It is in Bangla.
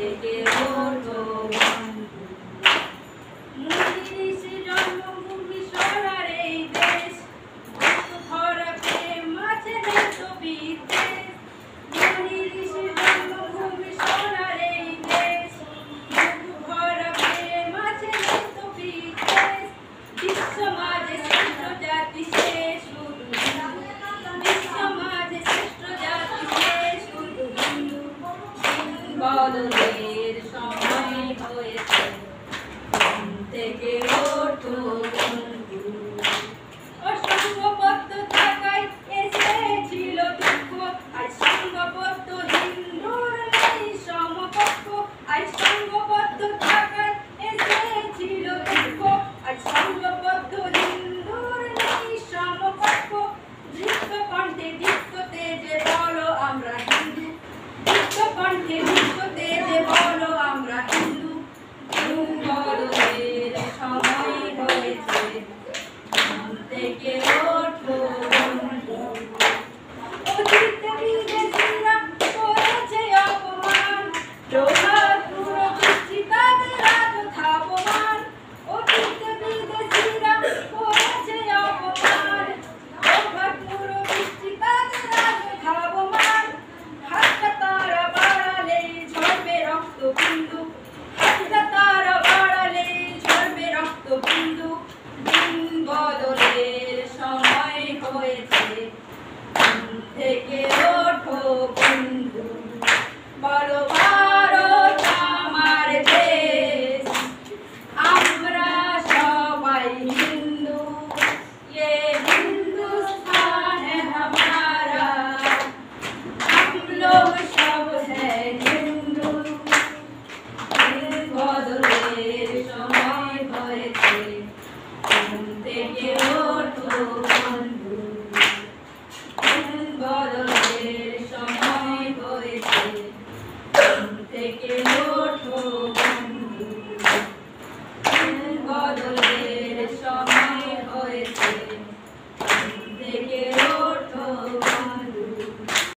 থেকে ওঠো মুনিঋষি জন্মভূমি সোনার এই দেশ, ভরা প্রেম আছে নেই তো বিদ্বেষ। মুনিঋষি জন্মভূমি সোনার এই দেশ, ভরা প্রেম আছে নেই তো বিদ্বেষ। বিশ্ব মাঝে শ্রেষ্ঠ জাতি সে শুধু হিন্দু, বিশ্ব মাঝে শ্রেষ্ঠ জাতি সে শুধু হিন্দু। বদলের সময় হয়েছে, ঘুম থেকে ওঠো বন্ধু। অসংঘবদ্ধ থাকায় এসেছিল দুঃখ, আজ সংঘবদ্ধ হিন্দুর নেই সমকক্ষ। আজ সংঘবদ্ধ থাকায় এসেছিল দুঃখ, আজ সংঘবদ্ধ হিন্দুর নেই সমকক্ষ। দীপ্ত কণ্ঠে দীপ্ত তেজে বলো আমরা হিন্দু, দীপ্ত কণ্ঠে দীপ্ত তেজে বলো আমরা হিন্দু। বদলের সময় হয়েছে, ঘুম থেকে ওঠো বন্ধু। অতীত বিদেশিরা করেছে অপমান, প্রভাত পুরো বৃষ্টি তাদের আজ ধাবমান। অতীত বিদেশিরা করেছে অপমান, প্রভাত পুরো বৃষ্টি তাদের আজ ধাবমান। হাতটা তারা বাড়ালে ঝরবে রক্তবিন্দু, হাতটা তারা বাড়ালে ঝরবে রক্তবিন্দু। দিন বদলের সময় হয়েছে, ঘুম থেকে ওঠো বন্ধু। বলো ভারত আমার দেশ, আমরা সবাই হিন্দু, ये हिंदुस्तान है हमारा, हम लोग सब है हिंदू। বদলের সময় হয়েছে, ঘুম থেকে ওঠো।